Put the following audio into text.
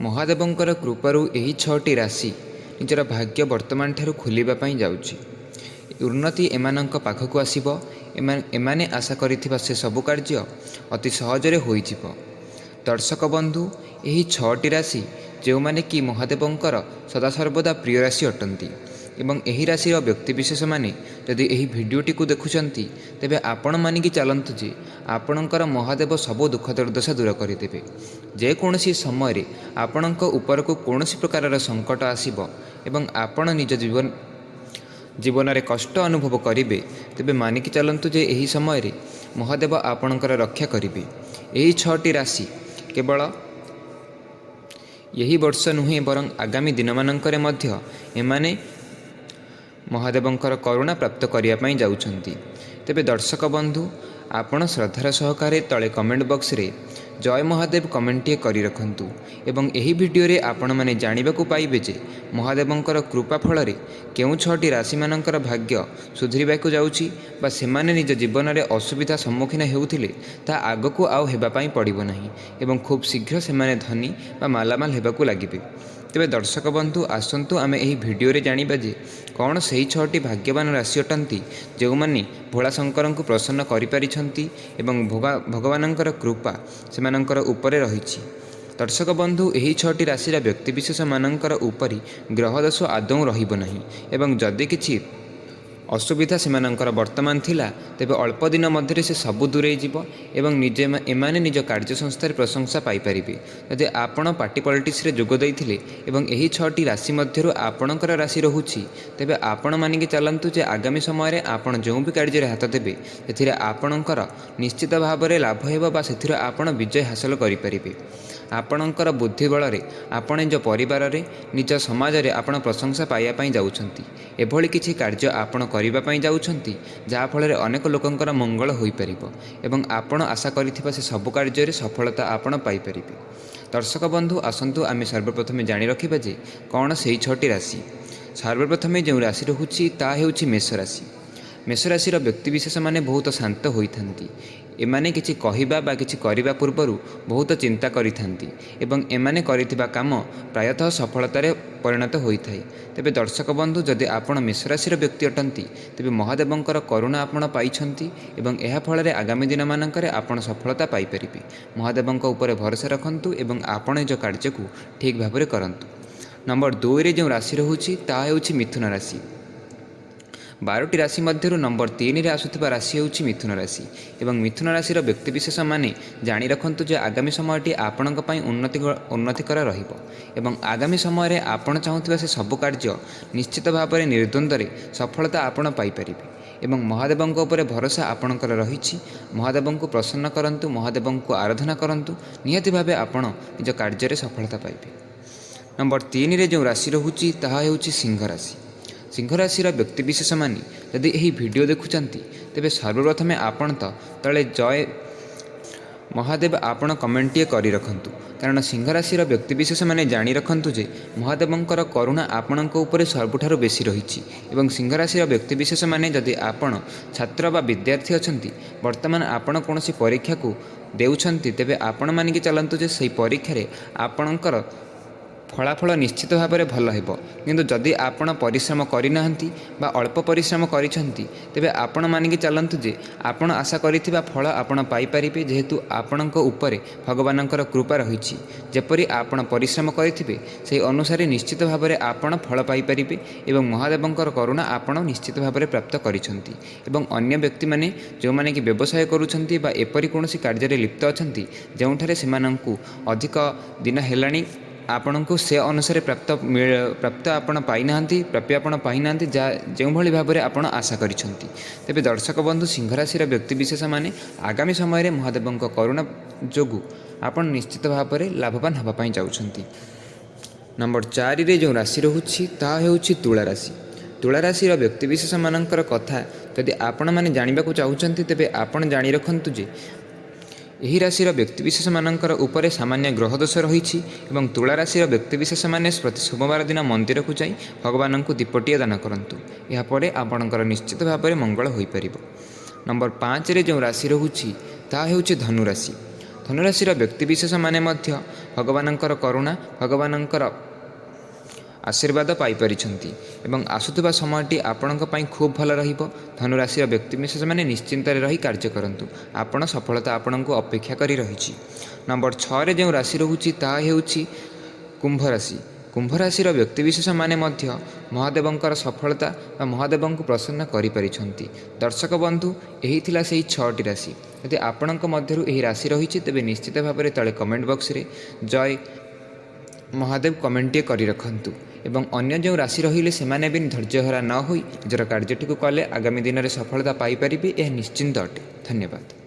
ମହାଦେବଙ୍କର କୃପାରୁ ଏହି 6ଟି ରାଶି ନିଜର ଭାଗ୍ୟ ବର୍ତ୍ତମାନ ଠାରୁ ଖୋଲିବା ପାଇଁ ଯାଉଛି। ଉନ୍ନତି ଏମାନଙ୍କ ପାଖକୁ ଆସିବ। ଏମାନେ ଆଶା କରିଥିବା ସେ ସବୁ କାର୍ଯ୍ୟ ଅତି ସହଜରେ ହୋଇଯିବ। ଦର୍ଶକ ବନ୍ଧୁ, ଏହି 6ଟି ରାଶି ଯେଉଁମାନେ କି ମହାଦେବଙ୍କର ସଦାସର୍ବଦା ପ୍ରିୟ ରାଶି ଅଟନ୍ତି ଏବଂ ଏହି ରାଶିର ବ୍ୟକ୍ତିବିଶେଷମାନେ ଯଦି ଏହି ଭିଡ଼ିଓଟିକୁ ଦେଖୁଛନ୍ତି, ତେବେ ଆପଣ ମାନିକି ଚାଲନ୍ତୁ ଯେ ଆପଣଙ୍କର ମହାଦେବ ସବୁ ଦୁଃଖ ଦୁର୍ଦ୍ଦଶା ଦୂର କରିଦେବେ। ଯେକୌଣସି ସମୟରେ ଆପଣଙ୍କ ଉପରକୁ କୌଣସି ପ୍ରକାରର ସଙ୍କଟ ଆସିବ ଏବଂ ଆପଣ ନିଜ ଜୀବନରେ କଷ୍ଟ ଅନୁଭବ କରିବେ, ତେବେ ମାନିକି ଚାଲନ୍ତୁ ଯେ ଏହି ସମୟରେ ମହାଦେବ ଆପଣଙ୍କର ରକ୍ଷା କରିବେ। ଏହି 6ଟି ରାଶି କେବଳ ଏହି ବର୍ଷ ନୁହେଁ, ବରଂ ଆଗାମୀ ଦିନମାନଙ୍କରେ ମଧ୍ୟ ଏମାନେ ମହାଦେବଙ୍କର କରୁଣା ପ୍ରାପ୍ତ କରିବା ପାଇଁ ଯାଉଛନ୍ତି। ତେବେ ଦର୍ଶକ ବନ୍ଧୁ, ଆପଣ ଶ୍ରଦ୍ଧାର ସହକାରେ ତଳେ କମେଣ୍ଟ ବକ୍ସରେ ଜୟ ମହାଦେବ କମେଣ୍ଟଟିଏ କରି ରଖନ୍ତୁ ଏବଂ ଏହି ଭିଡ଼ିଓରେ ଆପଣମାନେ ଜାଣିବାକୁ ପାଇବେ ଯେ ମହାଦେବଙ୍କର କୃପା ଫଳରେ କେଉଁ 6ଟି ରାଶିମାନଙ୍କର ଭାଗ୍ୟ ସୁଧୁରିବାକୁ ଯାଉଛି ବା ସେମାନେ ନିଜ ଜୀବନରେ ଅସୁବିଧା ସମ୍ମୁଖୀନ ହେଉଥିଲେ ତାହା ଆଗକୁ ଆଉ ହେବା ପାଇଁ ପଡ଼ିବ ନାହିଁ ଏବଂ ଖୁବ୍ ଶୀଘ୍ର ସେମାନେ ଧନୀ ବା ମାଲାମାଲ ହେବାକୁ ଲାଗିବେ। ତେବେ ଦର୍ଶକ ବନ୍ଧୁ, ଆସନ୍ତୁ ଆମେ ଏହି ଭିଡ଼ିଓରେ ଜାଣିବା ଯେ କ'ଣ ସେହି 6ଟି ଭାଗ୍ୟବାନ ରାଶି ଅଟନ୍ତି ଯେଉଁମାନେ ଭୋଳାଶଙ୍କରଙ୍କୁ ପ୍ରସନ୍ନ କରିପାରିଛନ୍ତି ଏବଂ ଭଗବାନଙ୍କର କୃପା ସେମାନଙ୍କର ଉପରେ ରହିଛି। ଦର୍ଶକ ବନ୍ଧୁ, ଏହି 6ଟି ରାଶିର ବ୍ୟକ୍ତିବିଶେଷମାନଙ୍କର ଉପରେ ଗ୍ରହଦୋଷ ଆଦୌ ରହିବ ନାହିଁ ଏବଂ ଯଦି କିଛି ଅସୁବିଧା ସେମାନଙ୍କର ବର୍ତ୍ତମାନ ଥିଲା, ତେବେ ଅଳ୍ପ ଦିନ ମଧ୍ୟରେ ସେ ସବୁ ଦୂରେଇ ଯିବ ଏବଂ ଏମାନେ ନିଜ କାର୍ଯ୍ୟ ସଂସ୍ଥାରେ ପ୍ରଶଂସା ପାଇପାରିବେ। ଯଦି ଆପଣ ପାର୍ଟି ପଲିଟିକ୍ସରେ ଯୋଗ ଦେଇଥିଲେ ଏବଂ ଏହି 6ଟି ରାଶି ମଧ୍ୟରୁ ଆପଣଙ୍କର ରାଶି ରହୁଛି, ତେବେ ଆପଣ ମାନିକି ଚାଲନ୍ତୁ ଯେ ଆଗାମୀ ସମୟରେ ଆପଣ ଯେଉଁ ବି କାର୍ଯ୍ୟରେ ହାତ ଦେବେ ସେଥିରେ ଆପଣଙ୍କର ନିଶ୍ଚିତ ଭାବରେ ଲାଭ ହେବ ବା ସେଥିରେ ଆପଣ ବିଜୟ ହାସଲ କରିପାରିବେ। ଆପଣଙ୍କର ବୁଦ୍ଧି ବଳରେ ଆପଣ ନିଜ ପରିବାରରେ, ନିଜ ସମାଜରେ ଆପଣ ପ୍ରଶଂସା ପାଇବା ପାଇଁ ଯାଉଛନ୍ତି। ଏଭଳି କିଛି କାର୍ଯ୍ୟ ଆପଣ କରିବା ପାଇଁ ଯାଉଛନ୍ତି ଯାହାଫଳରେ ଅନେକ ଲୋକଙ୍କର ମଙ୍ଗଳ ହୋଇପାରିବ ଏବଂ ଆପଣ ଆଶା କରିଥିବା ସେ ସବୁ କାର୍ଯ୍ୟରେ ସଫଳତା ଆପଣ ପାଇପାରିବେ। ଦର୍ଶକ ବନ୍ଧୁ, ଆସନ୍ତୁ ଆମେ ସର୍ବପ୍ରଥମେ ଜାଣି ରଖିବା ଯେ କ'ଣ ସେହି 6ଟି ରାଶି। ସର୍ବପ୍ରଥମେ ଯେଉଁ ରାଶି ରହୁଛି ତାହା ହେଉଛି ମେଷ ରାଶି। ମେଷ ରାଶିର ବ୍ୟକ୍ତିବିଶେଷମାନେ ବହୁତ ଶାନ୍ତ ହୋଇଥାନ୍ତି। ଏମାନେ କିଛି କହିବା ବା କିଛି କରିବା ପୂର୍ବରୁ ବହୁତ ଚିନ୍ତା କରିଥାନ୍ତି ଏବଂ ଏମାନେ କରିଥିବା କାମ ପ୍ରାୟତଃ ସଫଳତାରେ ପରିଣତ ହୋଇଥାଏ। ତେବେ ଦର୍ଶକ ବନ୍ଧୁ, ଯଦି ଆପଣ ମେଷ ରାଶିର ବ୍ୟକ୍ତି ଅଟନ୍ତି, ତେବେ ମହାଦେବଙ୍କର କରୁଣା ଆପଣ ପାଇଛନ୍ତି ଏବଂ ଏହା ଫଳରେ ଆଗାମୀ ଦିନମାନଙ୍କରେ ଆପଣ ସଫଳତା ପାଇପାରିବେ। ମହାଦେବଙ୍କ ଉପରେ ଭରସା ରଖନ୍ତୁ ଏବଂ ଆପଣ ନିଜ କାର୍ଯ୍ୟକୁ ଠିକ୍ ଭାବରେ କରନ୍ତୁ। ନମ୍ବର 2ରେ ଯେଉଁ ରାଶି ରହୁଛି ତାହା ହେଉଛି ମିଥୁନ ରାଶି। 12ଟି ରାଶି ମଧ୍ୟରୁ ନମ୍ବର 3ରେ ଆସୁଥିବା ରାଶି ହେଉଛି ମିଥୁନ ରାଶି ଏବଂ ମିଥୁନ ରାଶିର ବ୍ୟକ୍ତିବିଶେଷମାନେ ଜାଣି ରଖନ୍ତୁ ଯେ ଆଗାମୀ ସମୟଟି ଆପଣଙ୍କ ପାଇଁ ଉନ୍ନତିକର ରହିବ ଏବଂ ଆଗାମୀ ସମୟରେ ଆପଣ ଚାହୁଁଥିବା ସେ ସବୁ କାର୍ଯ୍ୟ ନିଶ୍ଚିତ ଭାବରେ ନିର୍ଦ୍ୱନ୍ଦ୍ୱରେ ସଫଳତା ଆପଣ ପାଇପାରିବେ ଏବଂ ମହାଦେବଙ୍କ ଉପରେ ଭରସା ଆପଣଙ୍କର ରହିଛି। ମହାଦେବଙ୍କୁ ପ୍ରସନ୍ନ କରନ୍ତୁ, ମହାଦେବଙ୍କୁ ଆରାଧନା କରନ୍ତୁ, ନିହାତି ଭାବେ ଆପଣ ନିଜ କାର୍ଯ୍ୟରେ ସଫଳତା ପାଇବେ। ନମ୍ବର 3ରେ ଯେଉଁ ରାଶି ରହୁଛି ତାହା ହେଉଛି ସିଂହ ରାଶି। ସିଂହ ରାଶିର ବ୍ୟକ୍ତିବିଶେଷମାନେ ଯଦି ଏହି ଭିଡ଼ିଓ ଦେଖୁଛନ୍ତି, ତେବେ ସର୍ବପ୍ରଥମେ ଆପଣ ତଳେ ଜୟ ମହାଦେବ ଆପଣ କମେଣ୍ଟଟିଏ କରି ରଖନ୍ତୁ, କାରଣ ସିଂହ ରାଶିର ବ୍ୟକ୍ତିବିଶେଷମାନେ ଜାଣି ରଖନ୍ତୁ ଯେ ମହାଦେବଙ୍କର କରୁଣା ଆପଣଙ୍କ ଉପରେ ସବୁଠାରୁ ବେଶୀ ରହିଛି ଏବଂ ସିଂହ ରାଶିର ବ୍ୟକ୍ତିବିଶେଷମାନେ ଯଦି ଆପଣ ଛାତ୍ର ବା ବିଦ୍ୟାର୍ଥୀ ଅଛନ୍ତି, ବର୍ତ୍ତମାନ ଆପଣ କୌଣସି ପରୀକ୍ଷାକୁ ଦେଉଛନ୍ତି, ତେବେ ଆପଣ ମାନିକି ଚାଲନ୍ତୁ ଯେ ସେହି ପରୀକ୍ଷାରେ ଆପଣଙ୍କର ଫଳାଫଳ ନିଶ୍ଚିତ ଭାବରେ ଭଲ ହେବ। କିନ୍ତୁ ଯଦି ଆପଣ ପରିଶ୍ରମ କରିନାହାନ୍ତି ବା ଅଳ୍ପ ପରିଶ୍ରମ କରିଛନ୍ତି, ତେବେ ଆପଣ ମାନିକି ଚାଲନ୍ତୁ ଯେ ଆପଣ ଆଶା କରିଥିବା ଫଳ ଆପଣ ପାଇପାରିବେ, ଯେହେତୁ ଆପଣଙ୍କ ଉପରେ ଭଗବାନଙ୍କର କୃପା ରହିଛି। ଯେପରି ଆପଣ ପରିଶ୍ରମ କରିଥିବେ ସେହି ଅନୁସାରେ ନିଶ୍ଚିତ ଭାବରେ ଆପଣ ଫଳ ପାଇପାରିବେ ଏବଂ ମହାଦେବଙ୍କର କରୁଣା ଆପଣ ନିଶ୍ଚିତ ଭାବରେ ପ୍ରାପ୍ତ କରିଛନ୍ତି। ଏବଂ ଅନ୍ୟ ବ୍ୟକ୍ତିମାନେ ଯେଉଁମାନେ କି ବ୍ୟବସାୟ କରୁଛନ୍ତି ବା ଏପରି କୌଣସି କାର୍ଯ୍ୟରେ ଲିପ୍ତ ଅଛନ୍ତି ଯେଉଁଠାରେ ସେମାନଙ୍କୁ ଅଧିକ ଦିନ ହେଲାଣି ଆପଣଙ୍କୁ ସେ ଅନୁସାରେ ପ୍ରାପ୍ତ ଆପଣ ପାଇନାହାନ୍ତି, ପ୍ରାପ୍ୟ ଆପଣ ପାଇନାହାନ୍ତି ଯେଉଁଭଳି ଭାବରେ ଆପଣ ଆଶା କରିଛନ୍ତି। ତେବେ ଦର୍ଶକ ବନ୍ଧୁ, ସିଂହ ରାଶିର ବ୍ୟକ୍ତିବିଶେଷମାନେ ଆଗାମୀ ସମୟରେ ମହାଦେବଙ୍କ କରୁଣା ଯୋଗୁଁ ଆପଣ ନିଶ୍ଚିତ ଭାବରେ ଲାଭବାନ ହେବା ପାଇଁ ଯାଉଛନ୍ତି। ନମ୍ବର 4ରେ ଯେଉଁ ରାଶି ରହୁଛି ତାହା ହେଉଛି ତୁଳା ରାଶି। ତୁଳା ରାଶିର ବ୍ୟକ୍ତିବିଶେଷମାନଙ୍କର କଥା ଯଦି ଆପଣମାନେ ଜାଣିବାକୁ ଚାହୁଁଛନ୍ତି, ତେବେ ଆପଣ ଜାଣି ରଖନ୍ତୁ ଯେ ଏହି ରାଶିର ବ୍ୟକ୍ତିବିଶେଷମାନଙ୍କର ଉପରେ ସାମାନ୍ୟ ଗ୍ରହଦୋଷ ରହିଛି ଏବଂ ତୁଳା ରାଶିର ବ୍ୟକ୍ତିବିଶେଷମାନେ ପ୍ରତି ସୋମବାର ଦିନ ମନ୍ଦିରକୁ ଯାଇ ଭଗବାନଙ୍କୁ ଦୀପଟିଏ ଦାନ କରନ୍ତୁ। ଏହାପରେ ଆପଣଙ୍କର ନିଶ୍ଚିତ ଭାବରେ ମଙ୍ଗଳ ହୋଇପାରିବ। ନମ୍ବର 5ରେ ଯେଉଁ ରାଶି ରହୁଛି ତାହା ହେଉଛି ଧନୁରାଶି। ଧନୁରାଶିର ବ୍ୟକ୍ତିବିଶେଷମାନେ ମଧ୍ୟ ଭଗବାନଙ୍କର କରୁଣା ଭଗବାନଙ୍କର ଆଶୀର୍ବାଦ ପାଇପାରିଛନ୍ତି ଏବଂ ଆସୁଥିବା ସମୟଟି ଆପଣଙ୍କ ପାଇଁ ଖୁବ୍ ଭଲ ରହିବ। ଧନୁରାଶିର ବ୍ୟକ୍ତିବିଶେଷମାନେ ନିଶ୍ଚିନ୍ତରେ ରହି କାର୍ଯ୍ୟ କରନ୍ତୁ। ଆପଣ ସଫଳତା ଆପଣଙ୍କୁ ଅପେକ୍ଷା କରି ରହିଛି। ନମ୍ବର 6ରେ ଯେଉଁ ରାଶି ରହୁଛି ତାହା ହେଉଛି କୁମ୍ଭ ରାଶି। କୁମ୍ଭ ରାଶିର ବ୍ୟକ୍ତିବିଶେଷମାନେ ମଧ୍ୟ ମହାଦେବଙ୍କର ସଫଳତା ବା ମହାଦେବଙ୍କୁ ପ୍ରସନ୍ନ କରିପାରିଛନ୍ତି। ଦର୍ଶକ ବନ୍ଧୁ, ଏହି ଥିଲା ସେହି 6ଟି ରାଶି। ଯଦି ଆପଣଙ୍କ ମଧ୍ୟରୁ ଏହି ରାଶି ରହିଛି ତେବେ ନିଶ୍ଚିତ ଭାବରେ ତଳେ କମେଣ୍ଟ ବକ୍ସରେ ଜୟ ମହାଦେବ କମେଣ୍ଟଟିଏ କରି ରଖନ୍ତୁ ଏବଂ ଅନ୍ୟ ଯେଉଁ ରାଶି ରହିଲେ ସେମାନେ ବି ଧୈର୍ଯ୍ୟହରା ନ ହୋଇ ନିଜର କାର୍ଯ୍ୟଟିକୁ କଲେ ଆଗାମୀ ଦିନରେ ସଫଳତା ପାଇପାରିବେ, ଏହା ନିଶ୍ଚିନ୍ତ ଅଟେ। ଧନ୍ୟବାଦ।